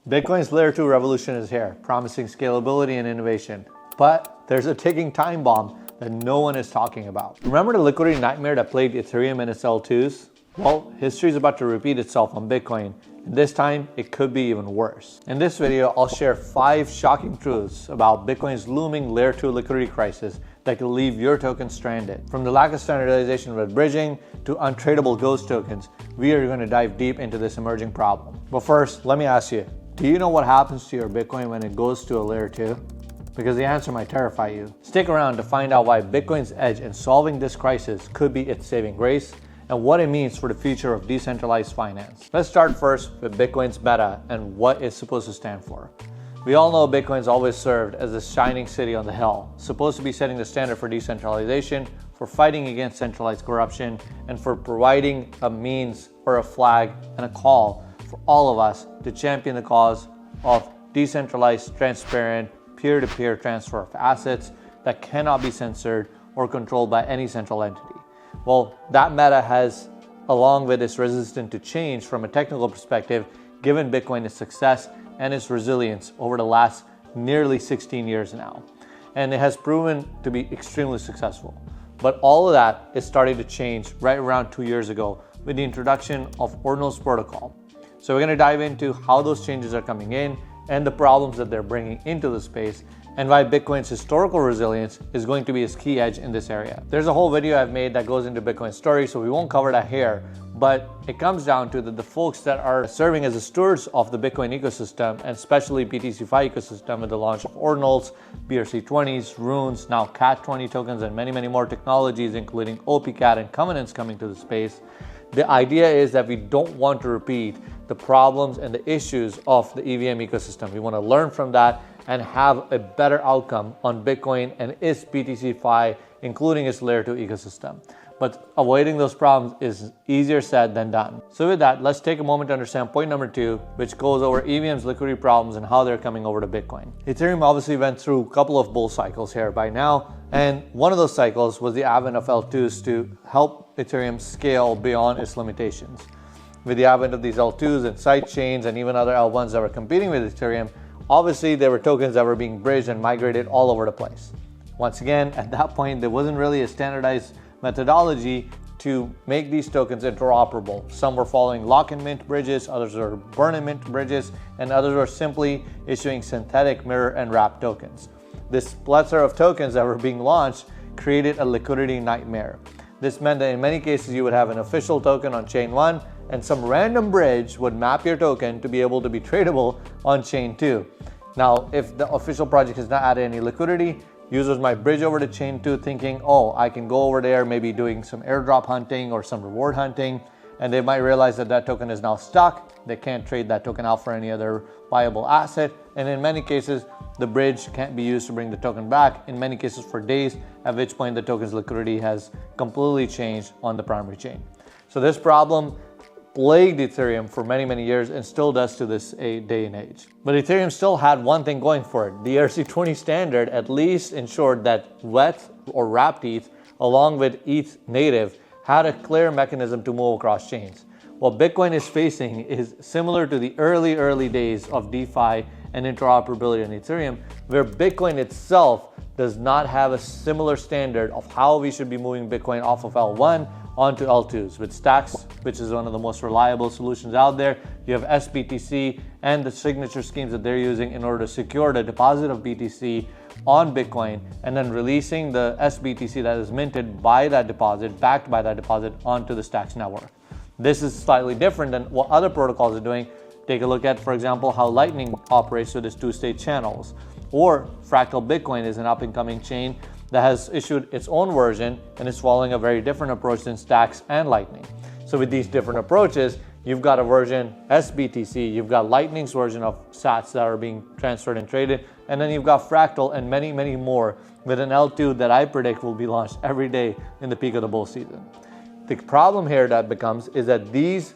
Bitcoin's Layer 2 revolution is here, promising scalability and innovation. But there's a ticking time bomb that no one is talking about. Remember the liquidity nightmare that plagued Ethereum and its L2s? Well, history is about to repeat itself on Bitcoin, and this time it could be even worse. In this video, I'll share 5 shocking truths about Bitcoin's looming Layer 2 liquidity crisis that could leave your token stranded. From the lack of standardization with bridging to untradeable ghost tokens, we are going to dive deep into this emerging problem. But first, let me ask you, do you know what happens to your Bitcoin when it goes to a Layer 2? Because the answer might terrify you. Stick around to find out why Bitcoin's edge in solving this crisis could be its saving grace and what it means for the future of decentralized finance. Let's start first with Bitcoin's meta and what it's supposed to stand for. We all know Bitcoin's always served as the shining city on the hill, supposed to be setting the standard for decentralization, for fighting against centralized corruption, and for providing a means or a flag and a call for all of us to champion the cause of decentralized, transparent, peer-to-peer transfer of assets that cannot be censored or controlled by any central entity. Well, that meta has, along with its resistance to change from a technical perspective, given Bitcoin its success and its resilience over the last nearly 16 years now. And it has proven to be extremely successful. But all of that is starting to change right around 2 years ago with the introduction of Ordinals protocol. So we're going to dive into how those changes are coming in and the problems that they're bringing into the space, and why Bitcoin's historical resilience is going to be its key edge in this area. There's a whole video I've made that goes into Bitcoin's story, so we won't cover that here, but it comes down to that the folks that are serving as the stewards of the Bitcoin ecosystem, and especially BTC-Fi ecosystem with the launch of Ordinals, BRC20s, Runes, now CAT20 tokens, and many, many more technologies, including OPCAT and Covenants coming to the space. The idea is that we don't want to repeat the problems and the issues of the EVM ecosystem. We want to learn from that and have a better outcome on Bitcoin and its BTC-Fi, including its Layer 2 ecosystem. But avoiding those problems is easier said than done. So with that, let's take a moment to understand point number 2, which goes over EVM's liquidity problems and how they're coming over to Bitcoin. Ethereum obviously went through a couple of bull cycles here by now, and one of those cycles was the advent of L2s to help Ethereum scale beyond its limitations. With the advent of these L2s and sidechains and even other L1s that were competing with Ethereum, obviously there were tokens that were being bridged and migrated all over the place. Once again, at that point, there wasn't really a standardized methodology to make these tokens interoperable. Some were following lock and mint bridges, others were burn and mint bridges, and others were simply issuing synthetic mirror and wrap tokens. This plethora of tokens that were being launched created a liquidity nightmare. This meant that in many cases you would have an official token on chain 1 and some random bridge would map your token to be able to be tradable on chain 2. Now, if the official project has not added any liquidity, users might bridge over to chain 2 thinking, oh, I can go over there, maybe doing some airdrop hunting or some reward hunting, and they might realize that that token is now stuck. They can't trade that token out for any other viable asset, and in many cases, the bridge can't be used to bring the token back, in many cases for days, at which point the token's liquidity has completely changed on the primary chain. So this problem plagued Ethereum for many, many years and still does to this day and age. But Ethereum still had one thing going for it. The ERC20 standard at least ensured that wet or wrapped ETH, along with ETH native, had a clear mechanism to move across chains. What Bitcoin is facing is similar to the early days of DeFi and interoperability in Ethereum, where Bitcoin itself does not have a similar standard of how we should be moving Bitcoin off of L1 onto L2s. With Stacks, which is one of the most reliable solutions out there, you have sBTC and the signature schemes that they're using in order to secure the deposit of BTC on Bitcoin, and then releasing the sBTC that is minted by that deposit, backed by that deposit, onto the Stacks network. This is slightly different than what other protocols are doing. Take a look at, for example, how Lightning operates with its 2-state channels. Or Fractal Bitcoin is an up-and-coming chain that has issued its own version and is following a very different approach than Stacks and Lightning. So with these different approaches, you've got a version sBTC, you've got Lightning's version of sats that are being transferred and traded, and then you've got Fractal and many, many more with an L2 that I predict will be launched every day in the peak of the bull season. The problem here that becomes is that these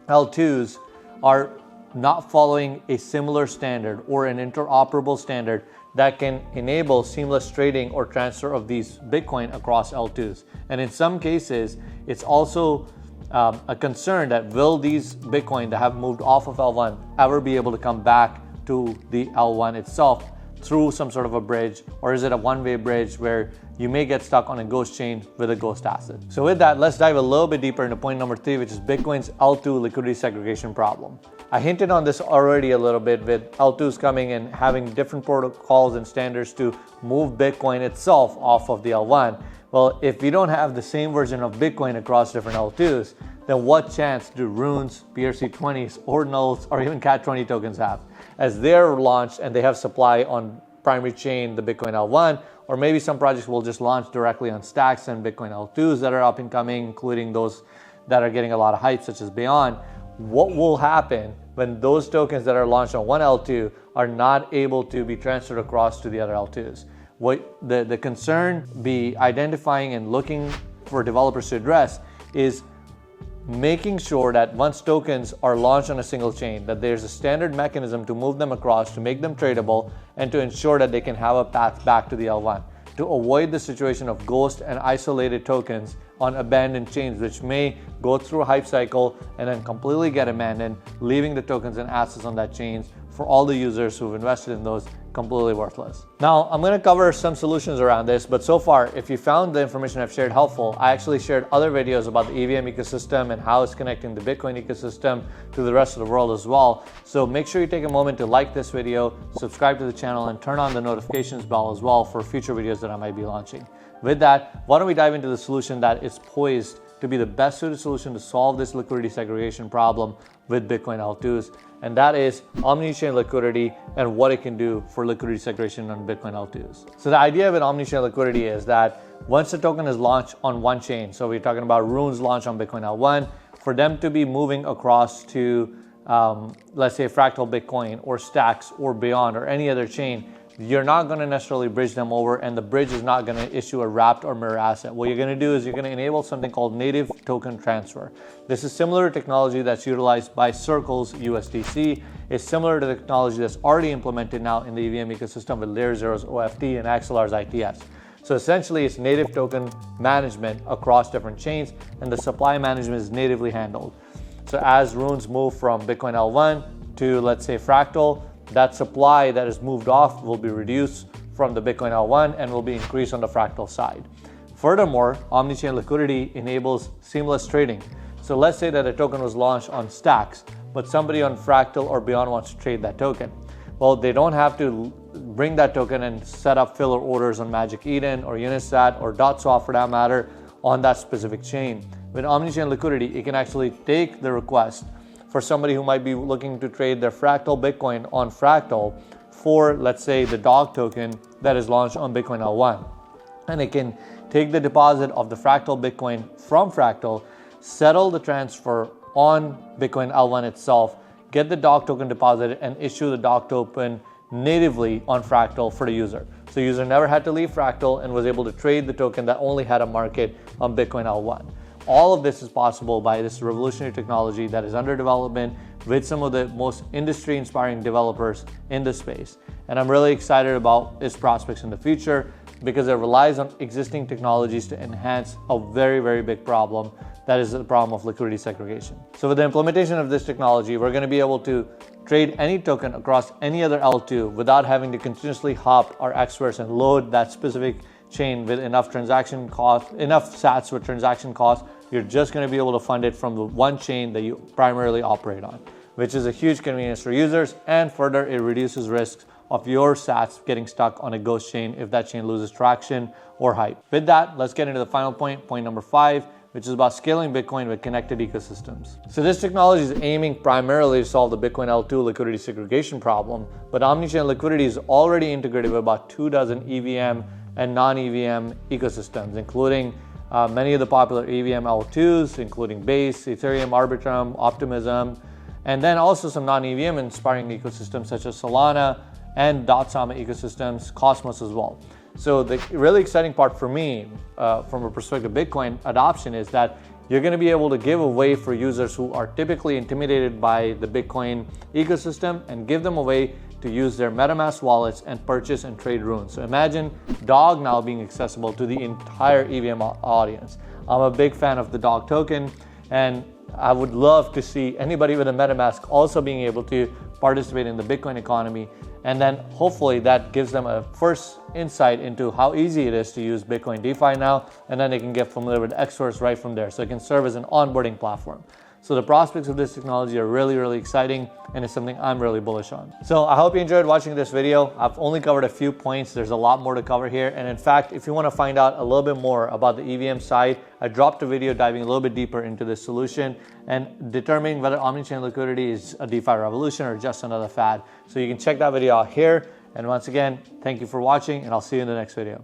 L2s are not following a similar standard or an interoperable standard that can enable seamless trading or transfer of these Bitcoin across L2s. And in some cases, it's also a concern that will these Bitcoin that have moved off of L1 ever be able to come back to the L1 itself through some sort of a bridge, or is it a one-way bridge where you may get stuck on a ghost chain with a ghost asset? So with that, let's dive a little bit deeper into point number 3, which is Bitcoin's L2 liquidity segregation problem. I hinted on this already a little bit with L2s coming and having different protocols and standards to move Bitcoin itself off of the L1. Well, if we don't have the same version of Bitcoin across different L2s, then what chance do Runes, BRC20s, Ordinals, or even CAT20 tokens have? As they're launched and they have supply on primary chain, the Bitcoin L1, or maybe some projects will just launch directly on stacks and Bitcoin L2s that are up and coming, including those that are getting a lot of hype, such as Beyond. What will happen when those tokens that are launched on one L2 are not able to be transferred across to the other L2s? What the concern be identifying and looking for developers to address is making sure that once tokens are launched on a single chain, that there's a standard mechanism to move them across, to make them tradable, and to ensure that they can have a path back to the L1, to avoid the situation of ghost and isolated tokens on abandoned chains, which may go through a hype cycle and then completely get abandoned, leaving the tokens and assets on that chain for all the users who've invested in those completely worthless. Now, I'm going to cover some solutions around this, but so far, if you found the information I've shared helpful, I actually shared other videos about the EVM ecosystem and how it's connecting the Bitcoin ecosystem to the rest of the world as well. So make sure you take a moment to like this video, subscribe to the channel, and turn on the notifications bell as well for future videos that I might be launching. With that, why don't we dive into the solution that is poised to be the best suited solution to solve this liquidity segregation problem with Bitcoin L2s, and that is Omnichain Liquidity and what it can do for liquidity segregation on Bitcoin L2s. So the idea with Omnichain Liquidity is that once the token is launched on one chain, so we're talking about Runes launch on Bitcoin L1, for them to be moving across to, let's say, Fractal Bitcoin or Stacks or Beyond or any other chain, you're not going to necessarily bridge them over, and the bridge is not going to issue a wrapped or mirror asset. What you're going to do is you're going to enable something called native token transfer. This is similar to technology that's utilized by Circle's USDC. It's similar to the technology that's already implemented now in the EVM ecosystem with Layer 0's OFT and Axelar's ITS. So essentially, it's native token management across different chains, and the supply management is natively handled. So as Runes move from Bitcoin L1 to, let's say, Fractal, that supply that is moved off will be reduced from the Bitcoin L1 and will be increased on the Fractal side. Furthermore, Omnichain Liquidity enables seamless trading. So let's say that a token was launched on Stacks, but somebody on Fractal or Beyond wants to trade that token. Well, they don't have to bring that token and set up filler orders on Magic Eden or Unisat or DotSwap for that matter on that specific chain. With Omnichain Liquidity, it can actually take the request for somebody who might be looking to trade their Fractal Bitcoin on Fractal for, let's say, the dog token that is launched on Bitcoin L1. And it can take the deposit of the Fractal Bitcoin from Fractal, settle the transfer on Bitcoin L1 itself, get the dog token deposited, and issue the dog token natively on Fractal for the user. So the user never had to leave Fractal and was able to trade the token that only had a market on Bitcoin L1. All of this is possible by this revolutionary technology that is under development with some of the most industry-inspiring developers in the space. And I'm really excited about its prospects in the future because it relies on existing technologies to enhance a very, very big problem, that is the problem of liquidity segregation. So with the implementation of this technology, we're going to be able to trade any token across any other L2 without having to continuously hop our experts and load that specific chain with enough transaction cost, enough sats with transaction costs. You're just going to be able to fund it from the one chain that you primarily operate on, which is a huge convenience for users, and further it reduces risks of your sats getting stuck on a ghost chain if that chain loses traction or hype. With that, let's get into the final point, point number 5, which is about scaling Bitcoin with connected ecosystems. So this technology is aiming primarily to solve the Bitcoin L2 liquidity segregation problem, but Omnichain Liquidity is already integrated with about 24 EVM and non-EVM ecosystems, including many of the popular EVM L2s, including Base, Ethereum, Arbitrum, Optimism, and then also some non-EVM inspiring ecosystems such as Solana and Dotsama ecosystems, Cosmos as well. So the really exciting part for me, from a perspective of Bitcoin adoption, is that you're going to be able to give away for users who are typically intimidated by the Bitcoin ecosystem and give them a way to use their MetaMask wallets and purchase and trade Runes. So imagine DOG now being accessible to the entire EVM audience. I'm a big fan of the DOG token. And I would love to see anybody with a MetaMask also being able to participate in the Bitcoin economy. And then hopefully that gives them a first insight into how easy it is to use Bitcoin DeFi now. And then they can get familiar with Xsource right from there. So it can serve as an onboarding platform. So the prospects of this technology are really, really exciting, and it's something I'm really bullish on. So I hope you enjoyed watching this video. I've only covered a few points. There's a lot more to cover here. And in fact, if you want to find out a little bit more about the EVM side, I dropped a video diving a little bit deeper into this solution and determining whether Omnichain Liquidity is a DeFi revolution or just another fad. So you can check that video out here. And once again, thank you for watching, and I'll see you in the next video.